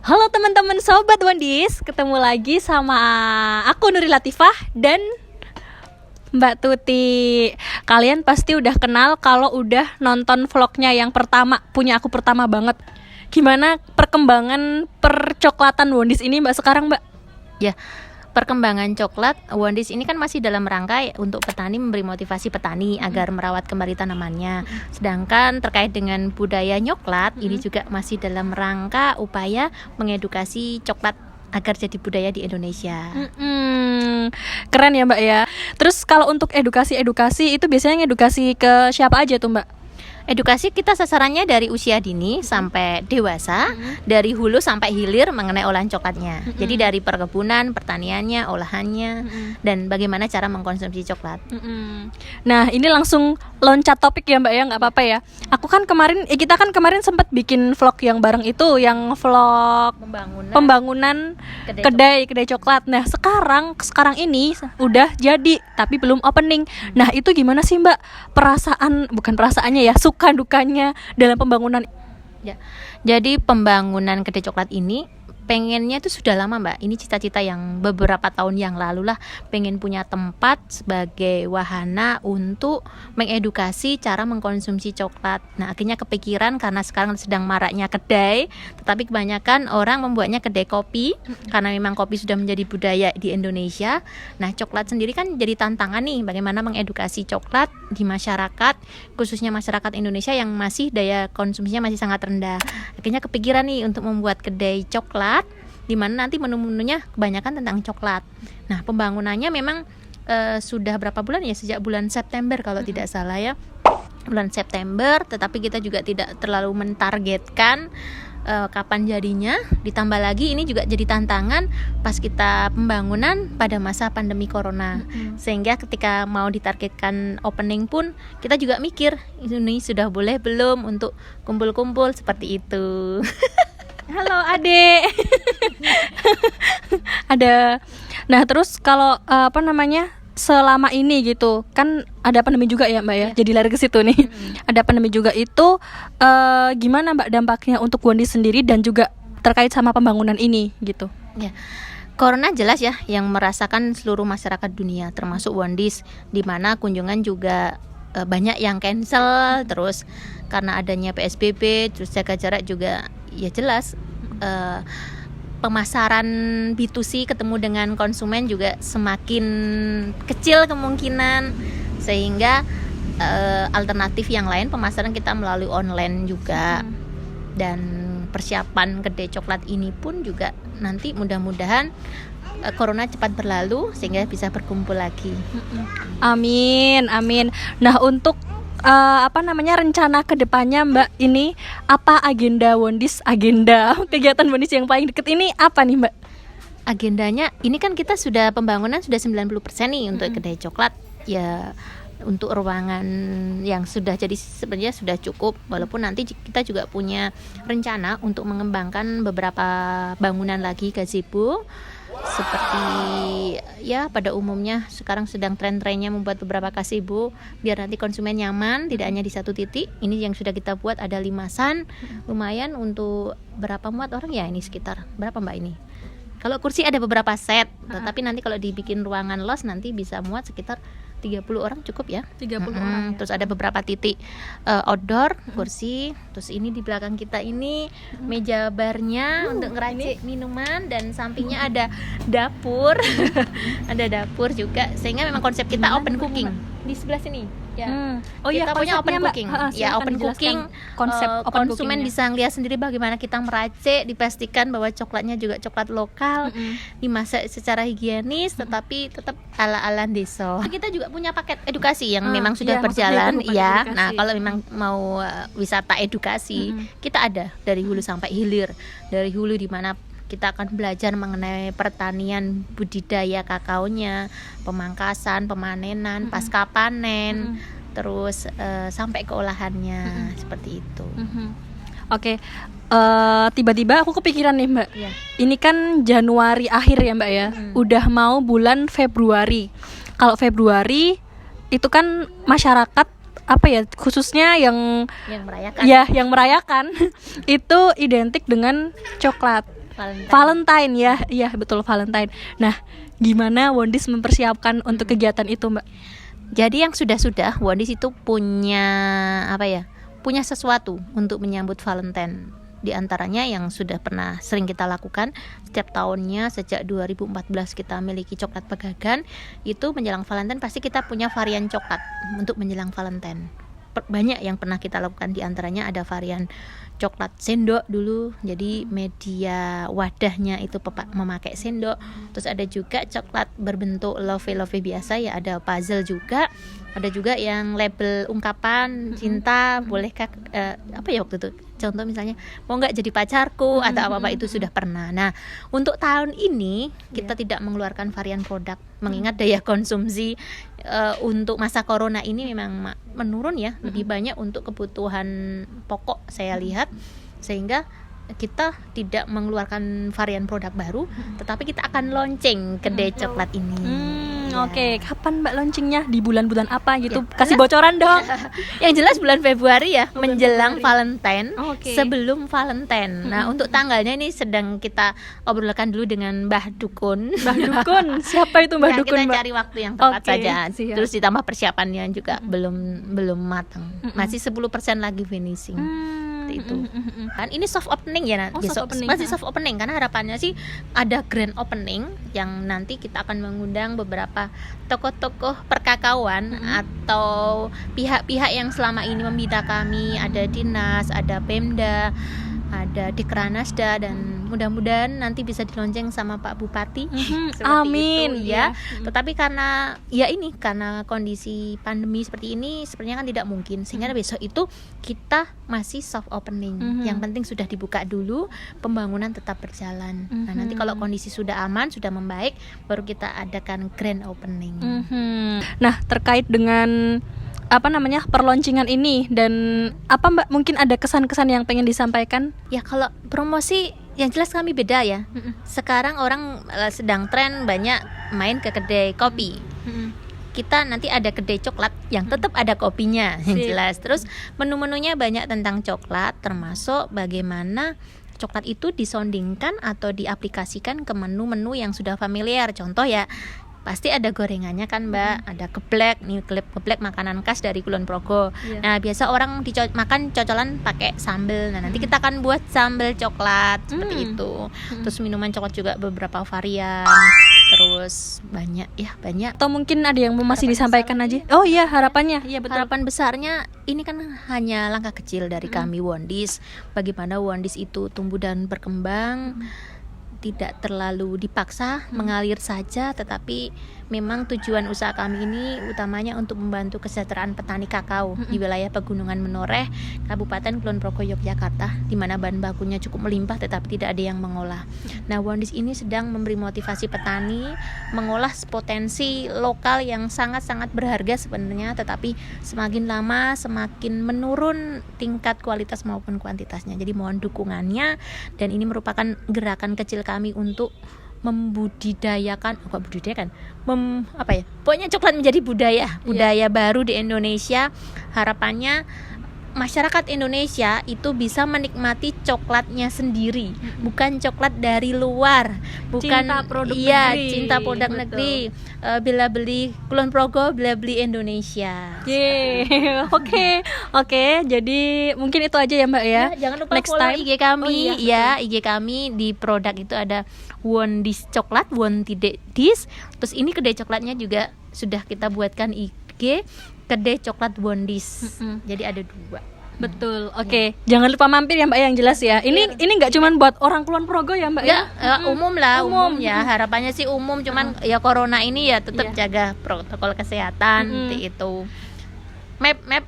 Halo teman-teman sobat Wondis, ketemu lagi sama aku Nuri Latifah dan Mbak Tuti. Kalian pasti udah kenal kalau udah nonton vlognya yang pertama, punya aku pertama banget. Gimana perkembangan percoklatan Wondis ini Mbak sekarang Mbak? Ya, perkembangan coklat Wondis ini kan masih dalam rangka untuk petani, memberi motivasi petani agar merawat kembali tanamannya. Sedangkan terkait dengan budaya nyoklat, ini juga masih dalam rangka upaya mengedukasi coklat agar jadi budaya di Indonesia. Keren ya Mbak ya. Terus kalau untuk edukasi itu biasanya ngedukasi ke siapa aja tuh Mbak? Edukasi kita sasarannya dari usia dini sampai dewasa, dari hulu sampai hilir mengenai olahan coklatnya. Jadi dari perkebunan, pertaniannya, olahannya, dan bagaimana cara mengkonsumsi coklat. Nah ini langsung loncat topik ya Mbak ya, nggak apa-apa ya. Kita kan kemarin sempat bikin vlog yang bareng itu, yang vlog pembangunan kedai coklat. Nah sekarang ini udah jadi tapi belum opening. Nah itu gimana sih Mbak bukan perasaannya ya, suka dukanya dalam pembangunan? Ya, jadi pembangunan kedai coklat ini pengennya itu sudah lama Mbak. Ini cita-cita yang beberapa tahun yang lalu lah, pengen punya tempat sebagai wahana untuk mengedukasi cara mengkonsumsi coklat. Nah akhirnya kepikiran karena sekarang sedang maraknya kedai, tetapi kebanyakan orang membuatnya kedai kopi karena memang kopi sudah menjadi budaya di Indonesia. Nah coklat sendiri kan jadi tantangan nih, bagaimana mengedukasi coklat di masyarakat, khususnya masyarakat Indonesia yang masih daya konsumsinya masih sangat rendah. Akhirnya kepikiran nih untuk membuat kedai coklat di mana nanti menu-menunya kebanyakan tentang coklat. Nah, pembangunannya memang sudah berapa bulan ya? Sejak bulan September kalau tidak salah ya. Bulan September, tetapi kita juga tidak terlalu mentargetkan kapan jadinya. Ditambah lagi ini juga jadi tantangan pas kita pembangunan pada masa pandemi corona. Sehingga ketika mau ditargetkan opening pun kita juga mikir, ini sudah boleh belum untuk kumpul-kumpul seperti itu. Halo Adek. Ada. Nah terus kalau selama ini gitu kan ada pandemi juga ya Mbak ya. Jadi lari ke situ nih. Ada pandemi juga itu, gimana Mbak dampaknya untuk Wondis sendiri dan juga terkait sama pembangunan ini gitu? Ya, Corona jelas ya yang merasakan seluruh masyarakat dunia, termasuk Wondis, di mana kunjungan juga banyak yang cancel. Terus karena adanya PSBB, terus jaga jarak juga, ya jelas pemasaran B2C ketemu dengan konsumen juga semakin kecil kemungkinan, sehingga alternatif yang lain pemasaran kita melalui online juga. Dan persiapan kedai coklat ini pun juga nanti mudah-mudahan corona cepat berlalu sehingga bisa berkumpul lagi. Amin. Nah untuk rencana kedepannya Mbak, ini apa agenda kegiatan Wondis yang paling deket ini apa nih Mbak? Agendanya ini kan kita sudah pembangunan sudah 90% nih untuk kedai coklat ya. Untuk ruangan yang sudah jadi sebenarnya sudah cukup, walaupun nanti kita juga punya rencana untuk mengembangkan beberapa bangunan lagi gazebo. Seperti ya pada umumnya sekarang sedang tren-trennya membuat beberapa gazebo biar nanti konsumen nyaman, tidak hanya di satu titik. Ini yang sudah kita buat ada 5-an, lumayan untuk berapa muat orang ya, ini sekitar berapa Mbak ini? Kalau kursi ada beberapa set, tetapi nanti kalau dibikin ruangan los nanti bisa muat sekitar 30 orang cukup ya. 30 orang. Terus ada beberapa titik outdoor kursi. Terus ini di belakang kita ini meja barnya untuk ngeracik minuman, dan sampingnya ada dapur. Ada dapur juga, sehingga memang konsep kita open cooking. Di sebelah sini ya. Kita punya open cooking. Ya, open cooking. Konsep open konsumen bisa ngeliat sendiri bagaimana kita meracik, dipastikan bahwa coklatnya juga coklat lokal, dimasak secara higienis, tetapi tetap ala-ala desa. Kita juga punya paket edukasi yang memang sudah berjalan ya. Nah, kalau memang mau wisata edukasi, kita ada dari hulu sampai hilir. Dari hulu di mana kita akan belajar mengenai pertanian budidaya kakaonya, pemangkasan, pemanenan, pasca panen, terus sampai ke olahannya, seperti itu. Oke. Tiba-tiba aku kepikiran nih Mbak. Ini kan Januari akhir ya Mbak ya. Udah mau bulan Februari. Kalau Februari itu kan masyarakat khususnya yang merayakan. Ya, yang merayakan itu identik dengan coklat. Valentine ya, iya betul Valentine. Nah, gimana Wondis mempersiapkan untuk kegiatan itu, Mbak? Jadi yang sudah Wondis itu punya apa ya? Punya sesuatu untuk menyambut Valentine. Di antaranya yang sudah pernah sering kita lakukan setiap tahunnya sejak 2014 kita miliki coklat pegagan. Itu menjelang Valentine pasti kita punya varian coklat untuk menjelang Valentine. Banyak yang pernah kita lakukan, di antaranya ada varian coklat sendok dulu, jadi media wadahnya itu memakai sendok. Terus ada juga coklat berbentuk love biasa ya, ada puzzle juga. Ada juga yang label ungkapan cinta, bolehkah apa ya waktu itu contoh misalnya mau nggak jadi pacarku atau apa itu sudah pernah. Nah untuk tahun ini kita tidak mengeluarkan varian produk, mengingat daya konsumsi untuk masa corona ini memang menurun ya, lebih banyak untuk kebutuhan pokok saya lihat, sehingga kita tidak mengeluarkan varian produk baru, tetapi kita akan launching kedai coklat ini. Oke, kapan Mbak launchingnya? Di bulan-bulan apa gitu? Ya, kasih bocoran dong. Yang jelas bulan Februari ya, menjelang Valentine, sebelum Valentine. Nah, untuk tanggalnya ini sedang kita obrolkan dulu dengan Mbah Dukun. Mbah Dukun, siapa itu Mbah Dukun, kita Mbak? cari waktu yang tepat saja. Siap. Terus ditambah persiapannya juga belum matang. Masih 10% lagi finishing. Itu kan ini soft opening ya besok masih soft opening, karena harapannya sih ada grand opening yang nanti kita akan mengundang beberapa tokoh-tokoh perkakauan atau pihak-pihak yang selama ini membina kami, ada dinas, ada Pemda, ada Dikranasda, dan mudah-mudahan nanti bisa dilonceng sama Pak Bupati. Amin itu, ya. Tetapi karena kondisi pandemi seperti ini sepertinya kan tidak mungkin, sehingga besok itu kita masih soft opening. Yang penting sudah dibuka dulu, pembangunan tetap berjalan. Nah nanti kalau kondisi sudah aman, sudah membaik, baru kita adakan grand opening. Nah terkait dengan perlauncingan ini, dan apa Mbak mungkin ada kesan-kesan yang pengen disampaikan? Ya kalau promosi yang jelas kami beda ya. Sekarang orang sedang tren banyak main ke kedai kopi. Kita nanti ada kedai coklat yang tetap ada kopinya yang jelas. Terus menu-menunya banyak tentang coklat, termasuk bagaimana coklat itu disondingkan atau diaplikasikan ke menu-menu yang sudah familiar. Contoh ya, pasti ada gorengannya kan Mbak, ada geblek, nih geblek makanan khas dari Kulon Progo. Nah biasa orang makan cocolan pakai sambal. Nah nanti kita akan buat sambal coklat seperti itu. Terus minuman coklat juga beberapa varian. Terus banyak. Atau mungkin ada yang mau masih disampaikan aja? Oh iya, harapannya. Iya betul. Harapan besarnya ini kan hanya langkah kecil dari kami Wondis. Bagaimana Wondis itu tumbuh dan berkembang, tidak terlalu dipaksa, mengalir saja, tetapi memang tujuan usaha kami ini utamanya untuk membantu kesejahteraan petani kakao di wilayah Pegunungan Menoreh, Kabupaten Kulon Progo, Yogyakarta, di mana bahan bakunya cukup melimpah tetapi tidak ada yang mengolah. Nah, Wondis ini sedang memberi motivasi petani mengolah potensi lokal yang sangat-sangat berharga sebenarnya, tetapi semakin lama semakin menurun tingkat kualitas maupun kuantitasnya. Jadi mohon dukungannya, dan ini merupakan gerakan kecil kami untuk pokoknya coklat menjadi budaya baru di Indonesia. Harapannya masyarakat Indonesia itu bisa menikmati coklatnya sendiri, bukan coklat dari luar, bukan cinta produk negeri. Bila beli Kulon Progo, bila beli Indonesia. Oke, jadi mungkin itu aja ya Mbak ya. Jangan lupa Next follow time. IG kami. IG kami di produk itu ada Wondis coklat, Wondis. Terus ini kedai coklatnya juga sudah kita buatkan IG kedai coklat Wondis. Jadi ada 2. Betul. Oke. Jangan lupa mampir ya Mbak yang jelas ya. Ini nggak cuma buat orang Kulon Progo ya Mbak ya. Umum ya. Harapannya sih umum, cuman ya corona ini ya tetap jaga protokol kesehatan seperti itu. Mapnya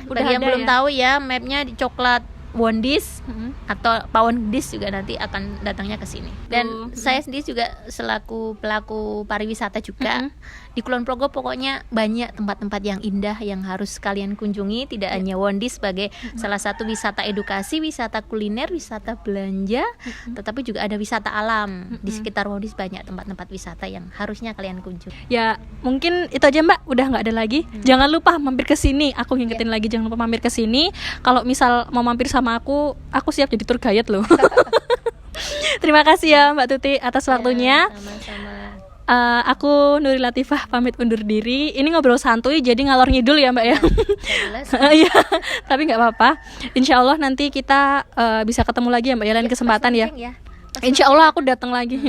bagi yang belum tahu ya, mapnya di coklat Wondis atau Pak Wondis juga nanti akan datangnya ke sini. Dan saya sendiri juga selaku pelaku pariwisata juga di Kulon Progo, pokoknya banyak tempat-tempat yang indah yang harus kalian kunjungi. Tidak hanya Wondis sebagai salah satu wisata edukasi, wisata kuliner, wisata belanja, tetapi juga ada wisata alam. Di sekitar Wondis banyak tempat-tempat wisata yang harusnya kalian kunjungi. Ya mungkin itu aja Mbak, udah nggak ada lagi. Jangan lupa mampir ke sini. Aku ngingetin lagi, jangan lupa mampir ke sini. Kalau misal mau mampir sama aku siap jadi tour guide loh. Terima kasih ya Mbak Tuti atas waktunya. Sama-sama. Aku Nuri Latifah pamit undur diri. Ini ngobrol santuy jadi ngalor ngidul ya Mbak ya. Jelas. Iya, tapi nggak apa-apa. Insya Allah nanti kita bisa ketemu lagi ya Mbak ya lain kesempatan ya. Insya Allah aku datang lagi.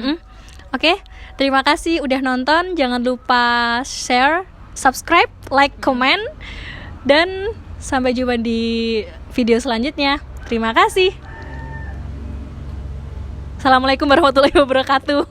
Oke, terima kasih udah nonton. Jangan lupa share, subscribe, like, comment, dan sampai jumpa di video selanjutnya. Terima kasih. Assalamualaikum warahmatullahi wabarakatuh.